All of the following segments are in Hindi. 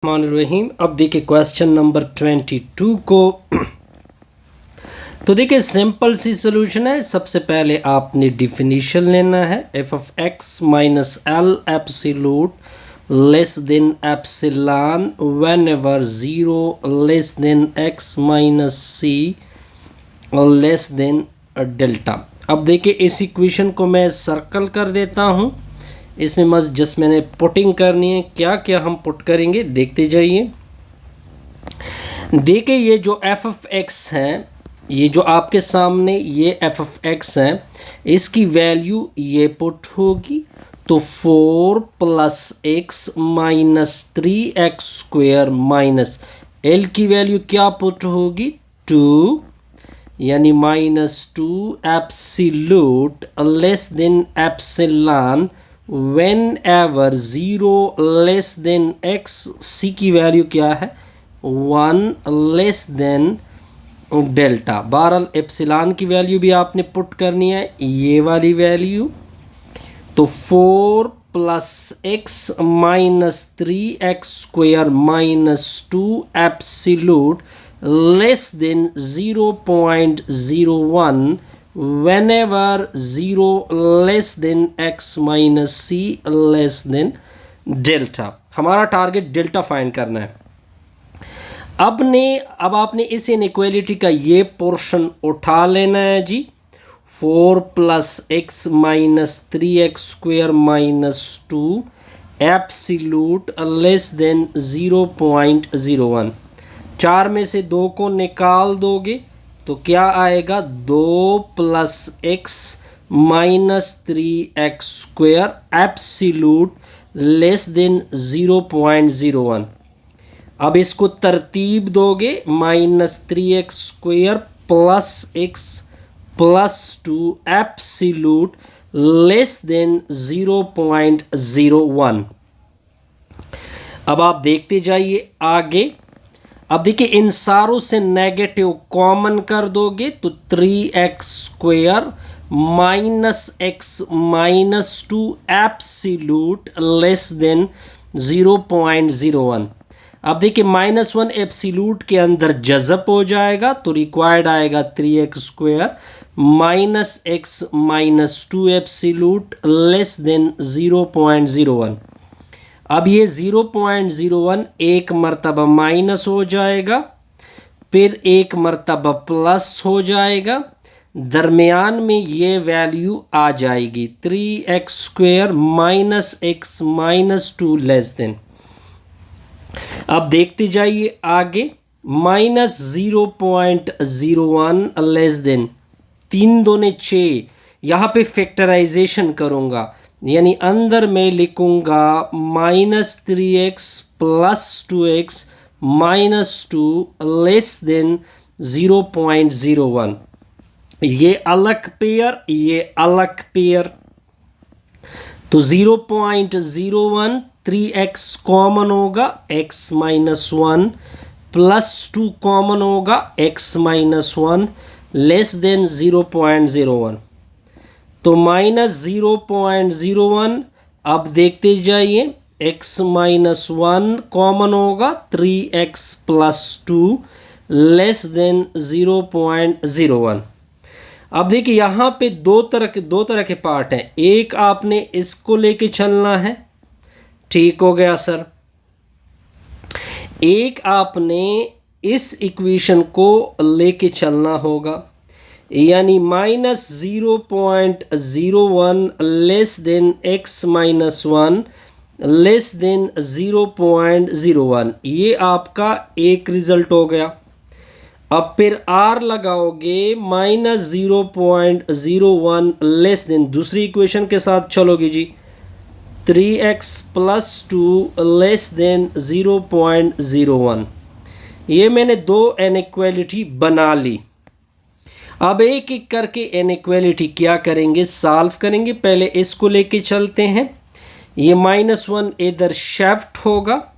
रहीम। अब देखिए क्वेश्चन नंबर 22 को। तो देखिए सिंपल सी सोल्यूशन है। सबसे पहले आपने डिफिनीशन लेना है। F of x minus l absolute less than epsilon whenever zero less than x minus c less than delta. अब देखिए इस इक्वेशन को मैं सर्कल कर देता हूँ। इसमें जस्ट मैंने पुटिंग करनी है। क्या क्या हम पुट करेंगे देखते जाइए। देखिए ये जो एफ ऑफ एक्स है, ये जो आपके सामने ये एफ ऑफ एक्स है, इसकी वैल्यू ये पुट होगी तो 4 plus x minus 3x square minus L की वैल्यू क्या पुट होगी 2 यानी -2 absolute less than epsilon whenever zero less than x. C की वैल्यू क्या है 1 लेस देन डेल्टा। बहरहाल एप्सिलॉन की वैल्यू भी आपने पुट करनी है, ये वाली वैल्यू। तो 4 plus x minus 3x square minus 2 absolute less then 0.01 whenever 0 less than x minus c less than delta. हमारा टारगेट डेल्टा फाइंड करना है। अब आपने इस इनइक्वालिटी का ये पोर्शन उठा लेना है जी। 4 plus x minus 3x square minus 2 absolute less then 0.01। 4 में से 2 को निकाल दोगे तो क्या आएगा 2 plus x minus 3x square absolute less then 0.01। अब इसको तरतीब दोगे -3x square plus x plus 2 absolute less then 0.01। अब आप देखते जाइए आगे। अब देखिए इन सारों से नेगेटिव कॉमन कर दोगे तो 3x square minus x minus 2 absolute less then 0.01। अब देखिए -1 एप्सिलूट के अंदर जज़ब हो जाएगा तो रिक्वायर्ड आएगा 3x square minus x minus 2 absolute less then 0.01। अब ये 0.01 एक मर्तबा माइनस हो जाएगा, फिर एक मर्तबा प्लस हो जाएगा, दरमियान में ये वैल्यू आ जाएगी 3x square minus x minus 2 less than. अब देखते जाइए आगे। -0.01 लेस देन 3 दूने 6। यहाँ पे फैक्टराइजेशन करूँगा यानी अंदर मैं लिखूंगा -3x plus 2x minus 2 less than 0.01। ये अलग पेयर, ये अलग पेयर। तो 0.01 3x कॉमन होगा x माइनस 1 प्लस 2 कॉमन होगा x माइनस 1 लेस देन 0.01। तो -0.01। अब देखते जाइए x माइनस 1 कॉमन होगा 3x प्लस 2 लेस देन 0.01। अब देखिए यहाँ पे दो तरह के पार्ट हैं। एक आपने इसको लेके चलना है, ठीक हो गया सर। एक आपने इस इक्वेशन को लेके चलना होगा यानी -0.01 less than x minus 1 less then 0.01। ये आपका एक रिजल्ट हो गया। अब फिर r लगाओगे -0.01 लेस देन, दूसरी इक्वेशन के साथ चलोगे जी, 3x प्लस 2 लेस देन 0.01। ये मैंने दो इनइक्वालिटी बना ली। अब एक एक करके इनइक्वालिटी क्या करेंगे, सॉल्व करेंगे। पहले इसको लेके चलते हैं। ये -1 इधर शिफ्ट होगा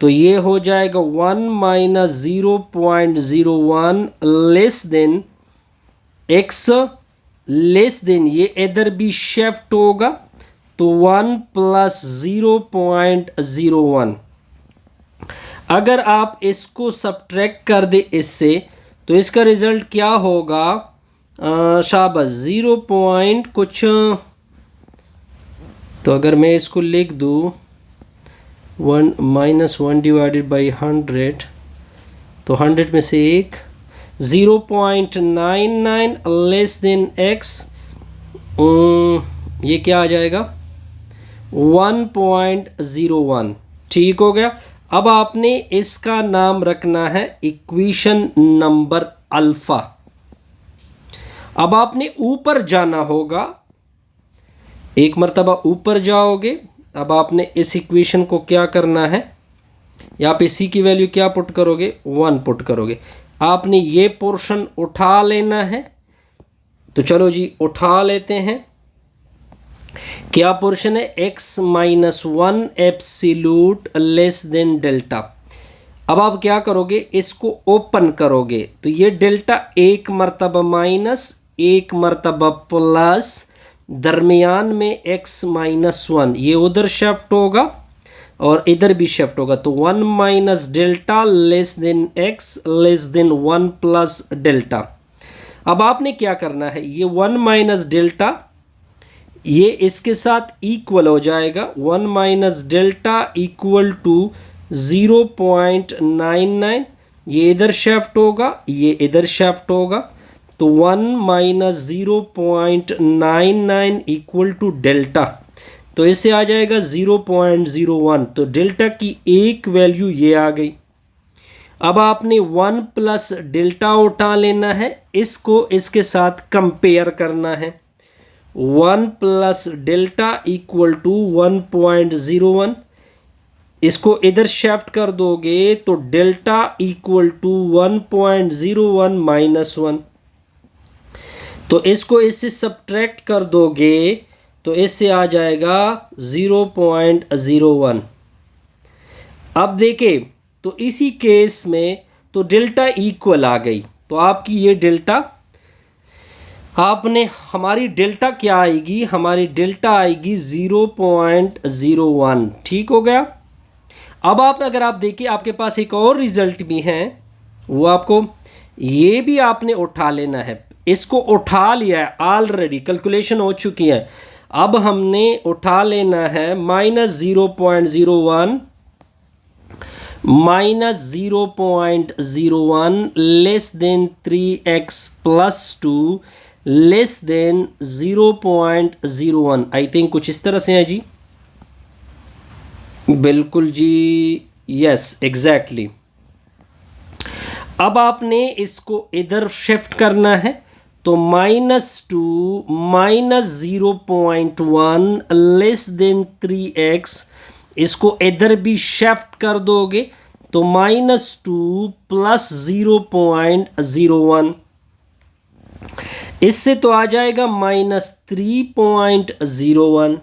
तो ये हो जाएगा 1 minus 0.01 less than x less than, ये इधर भी शिफ्ट होगा तो 1 प्लस 0.01। अगर आप इसको सब्ट्रैक्ट कर दे इससे तो इसका रिज़ल्ट क्या होगा? शाबाश 0 पॉइंट कुछ। तो अगर मैं इसको लिख दूँ 1 -1 डिवाइडेड बाई 100, तो 100 में से एक 0.99 लेस देन x, ये क्या आ जाएगा 1.01। ठीक हो गया। अब आपने इसका नाम रखना है इक्वेशन नंबर अल्फा। अब आपने ऊपर जाना होगा, एक मर्तबा ऊपर जाओगे। अब आपने इस इक्वेशन को क्या करना है, यहाँ पे c की वैल्यू क्या पुट करोगे 1 पुट करोगे। आपने ये पोर्शन उठा लेना है, तो चलो जी उठा लेते हैं। क्या पोर्शन है x -1 absolute less than delta. अब आप क्या करोगे, इसको ओपन करोगे तो ये डेल्टा एक मर्तबा माइनस एक मर्तबा प्लस, दरमियान में x -1 ये उधर शिफ्ट होगा और इधर भी शिफ्ट होगा, तो 1 minus delta less than x less than 1 plus delta. अब आपने क्या करना है, ये 1 माइनस डेल्टा ये इसके साथ इक्वल हो जाएगा, 1 माइनस डेल्टा इक्वल टू 0.99, ये इधर शिफ्ट होगा ये इधर शिफ्ट होगा, तो 1 माइनस 0.99 इक्वल टू डेल्टा, तो इससे आ जाएगा 0.01। तो डेल्टा की एक वैल्यू ये आ गई। अब आपने 1 प्लस डेल्टा उठा लेना है, इसको इसके साथ कंपेयर करना है। 1 प्लस डेल्टा इक्वल टू 1.01, इसको इधर शिफ्ट कर दोगे तो डेल्टा इक्वल टू 1.01 माइनस 1, तो इसको इससे सब्ट्रैक्ट कर दोगे तो इससे आ जाएगा 0.01। अब देखें तो इसी केस में तो डेल्टा इक्वल आ गई, तो आपकी ये डेल्टा आपने हमारी डेल्टा क्या आएगी, हमारी डेल्टा आएगी 0.01। ठीक हो गया। अब आप अगर आप देखिए आपके पास एक और रिजल्ट भी है, वो आपको ये भी आपने उठा लेना है। इसको उठा लिया है ऑलरेडी, कैलकुलेशन हो चुकी है। अब हमने उठा लेना है -0.01 -0.01 less than 3x plus 2 less than 0.01। I think कुछ इस तरह से है जी, बिल्कुल जी, यस एग्जैक्टली। अब आपने इसको इधर शिफ्ट करना है, तो -2 -0.1 लेस देन 3x, इसको इधर भी शिफ्ट कर दोगे तो -2 प्लस 0.01, इससे तो आ जाएगा -3.01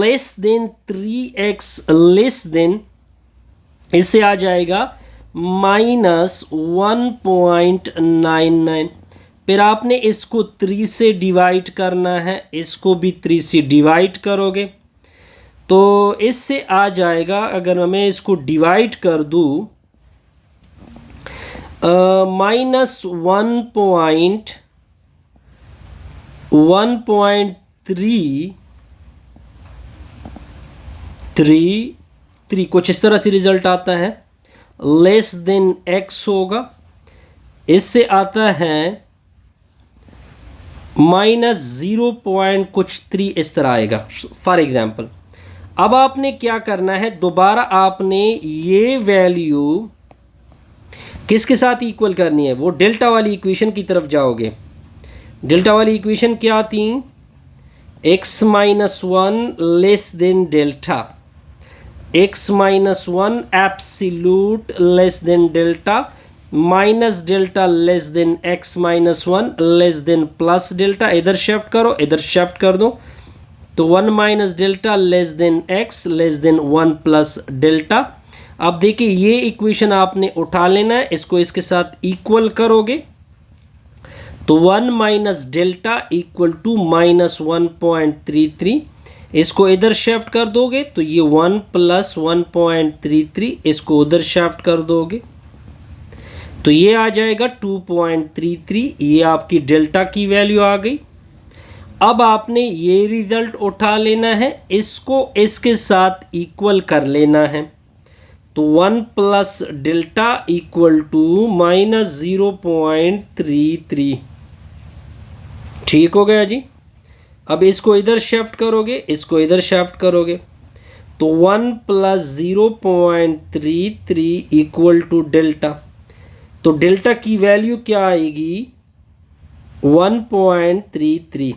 less than 3x less than, इससे आ जाएगा -1.99। फिर आपने इसको 3 से डिवाइड करना है, इसको भी 3 से डिवाइड करोगे तो इससे आ जाएगा, अगर मैं इसको डिवाइड कर दूँ -1.33 कुछ इस तरह से रिजल्ट आता है, लेस देन x होगा, इससे आता है -0.3 इस तरह आएगा फॉर एग्जांपल। अब आपने क्या करना है, दोबारा आपने ये वैल्यू किसके साथ इक्वल करनी है, वो डेल्टा वाली इक्वेशन की तरफ जाओगे। डेल्टा वाली इक्वेशन क्या थी, x -1 less than delta, x -1 absolute less than delta, minus delta less than x -1 less then plus delta, इधर शिफ्ट करो इधर शिफ्ट कर दो, तो 1 minus delta less than x less than 1 plus delta. अब देखिए ये इक्वेशन आपने उठा लेना है, इसको इसके साथ इक्वल करोगे तो 1 माइनस डेल्टा इक्वल टू -1.33, इसको इधर शिफ्ट कर दोगे तो ये 1 प्लस 1.33, इसको उधर शिफ्ट कर दोगे तो ये आ जाएगा 2.33। ये आपकी डेल्टा की वैल्यू आ गई। अब आपने ये रिजल्ट उठा लेना है, इसको इसके साथ इक्वल कर लेना है। तो 1 plus delta equal to minus 0.33। ठीक हो गया जी। अब इसको इधर शिफ्ट करोगे, इसको इधर शिफ्ट करोगे तो 1 प्लस 0.33 इक्वल टू डेल्टा। तो डेल्टा की वैल्यू क्या आएगी? 1.33।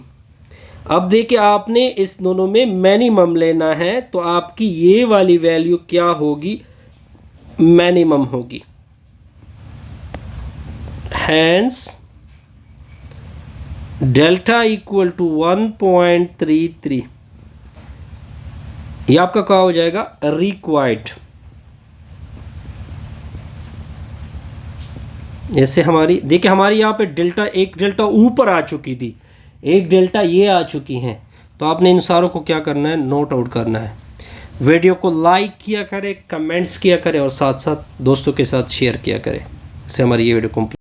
अब देखिए आपने इस दोनों में मिनिमम लेना है, तो आपकी ये वाली वैल्यू क्या होगी? मिनिमम होगी। Hence delta equal to 1.33। ये आपका क्या हो जाएगा? रिक्वायर्ड। जैसे हमारी देखिए हमारी यहाँ पे डेल्टा, एक डेल्टा ऊपर आ चुकी थी, एक डेल्टा ये आ चुकी हैं। तो आपने इन सारों को क्या करना है? नोट आउट करना है। वीडियो को लाइक किया करें, कमेंट्स किया करें और साथ साथ दोस्तों के साथ शेयर किया करें। इससे हमारी ये वीडियो कंप्लीट